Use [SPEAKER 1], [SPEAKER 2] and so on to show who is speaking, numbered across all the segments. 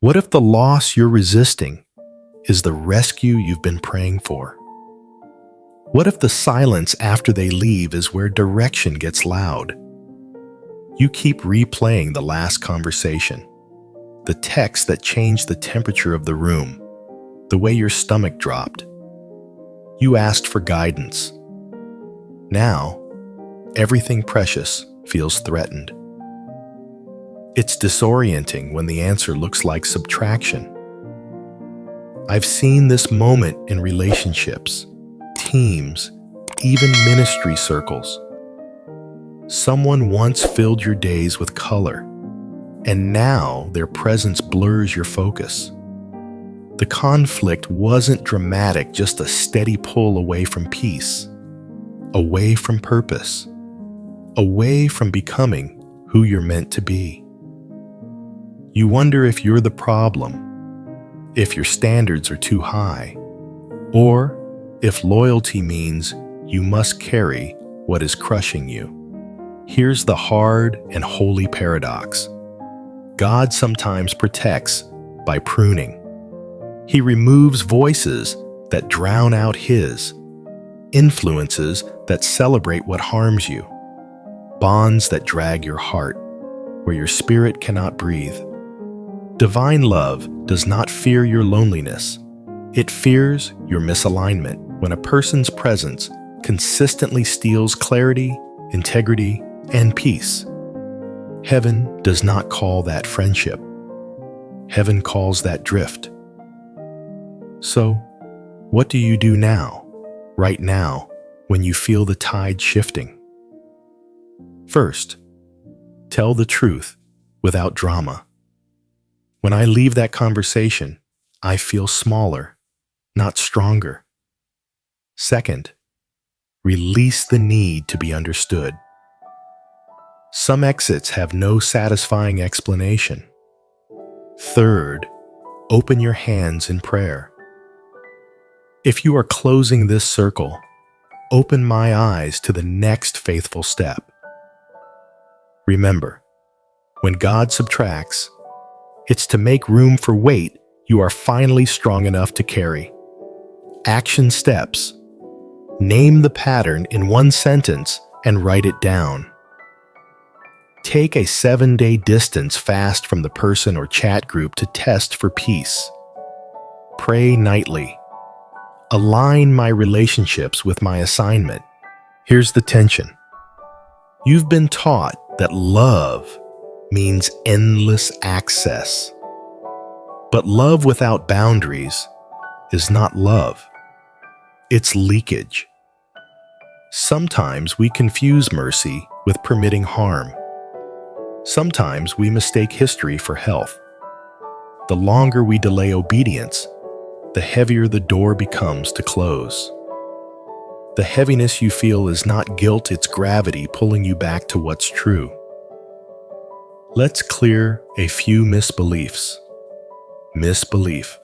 [SPEAKER 1] What if the loss you're resisting is the rescue you've been praying for? What if the silence after they leave is where direction gets loud? You keep replaying the last conversation, the text that changed the temperature of the room, the way your stomach dropped. You asked for guidance. Now, everything precious feels threatened. It's disorienting when the answer looks like subtraction. I've seen this moment in relationships, teams, even ministry circles. Someone once filled your days with color, and now their presence blurs your focus. The conflict wasn't dramatic, just a steady pull away from peace, away from purpose, away from becoming who you're meant to be. You wonder if you're the problem, if your standards are too high, or if loyalty means you must carry what is crushing you. Here's the hard and holy paradox. God sometimes protects by pruning. He removes voices that drown out His, influences that celebrate what harms you, bonds that drag your heart, where your spirit cannot breathe. Divine love does not fear your loneliness. It fears your misalignment when a person's presence consistently steals clarity, integrity, and peace. Heaven does not call that friendship. Heaven calls that drift. So, what do you do now, right now, when you feel the tide shifting? First, tell the truth without drama. When I leave that conversation, I feel smaller, not stronger. Second, release the need to be understood. Some exits have no satisfying explanation. Third, open your hands in prayer. If you are closing this circle, open my eyes to the next faithful step. Remember, when God subtracts, it's to make room for weight you are finally strong enough to carry. Action steps. Name the pattern in one sentence and write it down. Take a 7-day distance fast from the person or chat group to test for peace. Pray nightly. Align my relationships with my assignment. Here's the tension. You've been taught that love means endless access. But love without boundaries is not love. It's leakage. Sometimes we confuse mercy with permitting harm. Sometimes we mistake history for health. The longer we delay obedience, the heavier the door becomes to close. The heaviness you feel is not guilt, it's gravity pulling you back to what's true. Let's clear a few misbeliefs. Misbelief.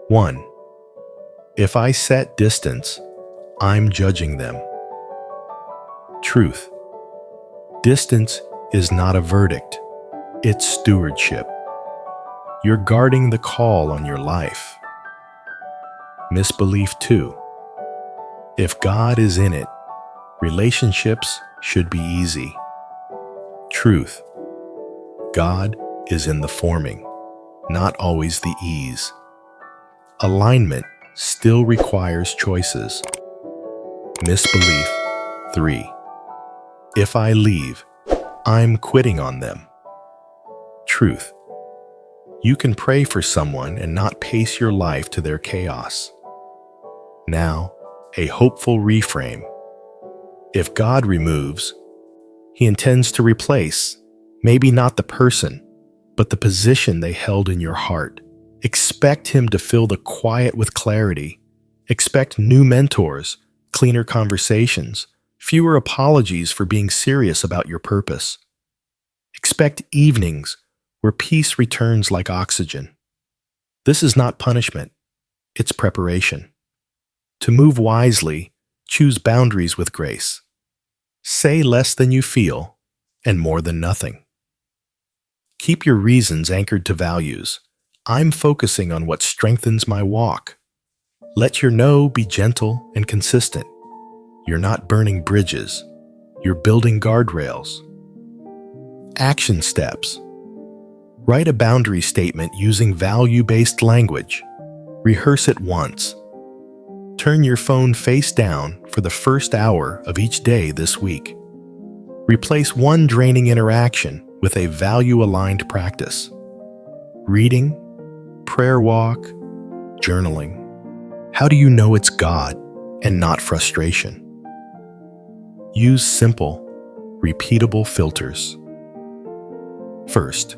[SPEAKER 1] 1. If I set distance, I'm judging them. Truth. Distance is not a verdict, it's stewardship. You're guarding the call on your life. Misbelief 2. If God is in it, relationships should be easy. Truth. God is in the forming, not always the ease. Alignment still requires choices. Misbelief 3. If I leave, I'm quitting on them. Truth. You can pray for someone and not pace your life to their chaos. Now, a hopeful reframe. If God removes, He intends to replace, maybe not the person, but the position they held in your heart. Expect Him to fill the quiet with clarity. Expect new mentors, cleaner conversations, fewer apologies for being serious about your purpose. Expect evenings where peace returns like oxygen. This is not punishment, it's preparation. To move wisely, choose boundaries with grace. Say less than you feel and more than nothing. Keep your reasons anchored to values. I'm focusing on what strengthens my walk. Let your no be gentle and consistent. You're not burning bridges. You're building guardrails. Action steps. Write a boundary statement using value-based language. Rehearse it once. Turn your phone face down for the first hour of each day this week. Replace one draining interaction with a value-aligned practice. Reading, prayer walk, journaling. How do you know it's God and not frustration? Use simple, repeatable filters. First,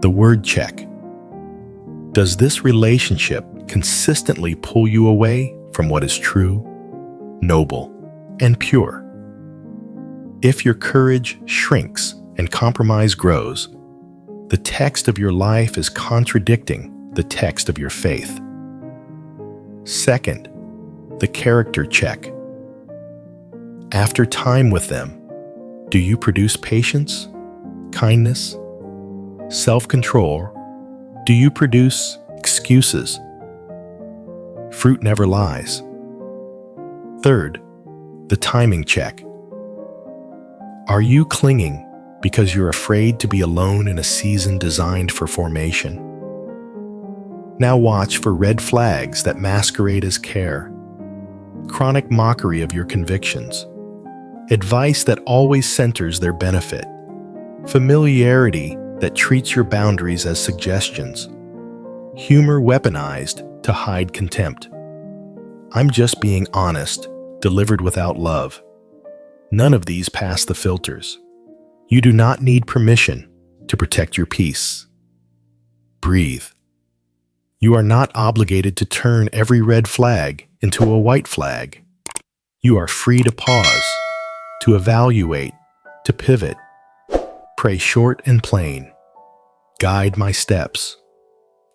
[SPEAKER 1] the word check. Does this relationship consistently pull you away from what is true, noble, and pure? If your courage shrinks and compromise grows, the text of your life is contradicting the text of your faith. Second, the character check. After time with them, do you produce patience, kindness, self-control? Do you produce excuses? Fruit never lies. Third, the timing check. Are you clinging because you're afraid to be alone in a season designed for formation? Now watch for red flags that masquerade as care, chronic mockery of your convictions, advice that always centers their benefit, familiarity that treats your boundaries as suggestions, humor weaponized to hide contempt. I'm just being honest, delivered without love. None of these pass the filters. You do not need permission to protect your peace. Breathe. You are not obligated to turn every red flag into a white flag. You are free to pause, to evaluate, to pivot. Pray short and plain. Guide my steps.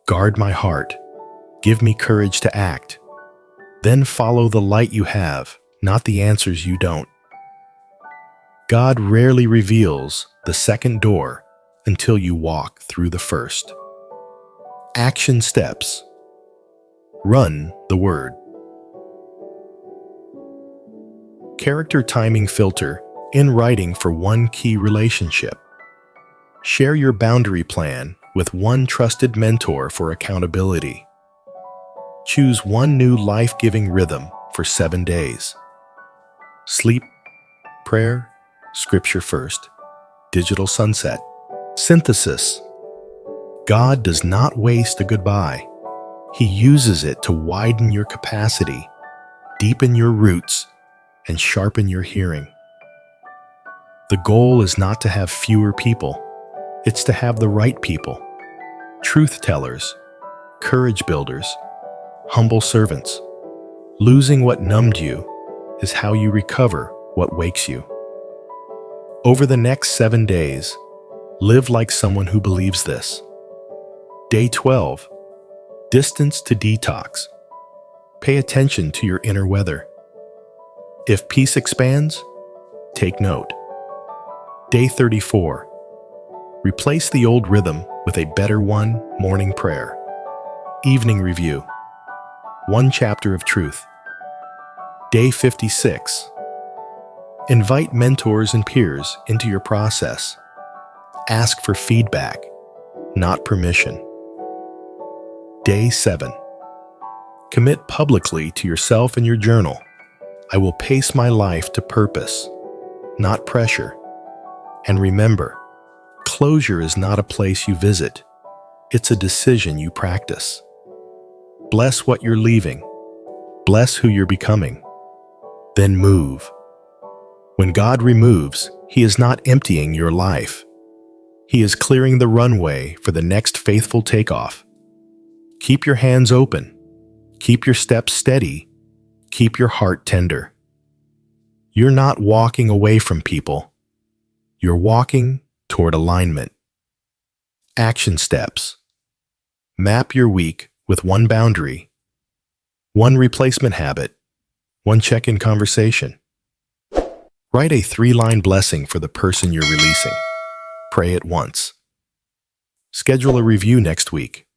[SPEAKER 1] Guard my heart. Give me courage to act. Then follow the light you have, not the answers you don't. God rarely reveals the second door until you walk through the first. Action steps. Run the word. Character timing filter in writing for one key relationship. Share your boundary plan with one trusted mentor for accountability. Choose one new life-giving rhythm for 7 days. Sleep, prayer, scripture first. Digital sunset. Synthesis. God does not waste a goodbye. He uses it to widen your capacity, deepen your roots, and sharpen your hearing. The goal is not to have fewer people. It's to have the right people. Truth tellers, courage builders, humble servants. Losing what numbed you is how you recover what wakes you. Over the next 7 days, live like someone who believes this. Day 12, distance to detox. Pay attention to your inner weather. If peace expands, take note. Day 34, replace the old rhythm with a better one. Morning prayer. Evening review. One chapter of truth. Day 56, invite mentors and peers into your process. Ask for feedback, not permission. Day 7. Commit publicly to yourself and your journal. I will pace my life to purpose, not pressure. And remember, closure is not a place you visit. It's a decision you practice. Bless what you're leaving. Bless who you're becoming. Then move. When God removes, He is not emptying your life. He is clearing the runway for the next faithful takeoff. Keep your hands open. Keep your steps steady. Keep your heart tender. You're not walking away from people. You're walking toward alignment. Action steps. Map your week with one boundary, one replacement habit, one check-in conversation. Write a 3-line blessing for the person you're releasing. Pray it once. Schedule a review next week.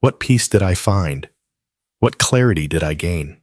[SPEAKER 1] What peace did I find? What clarity did I gain?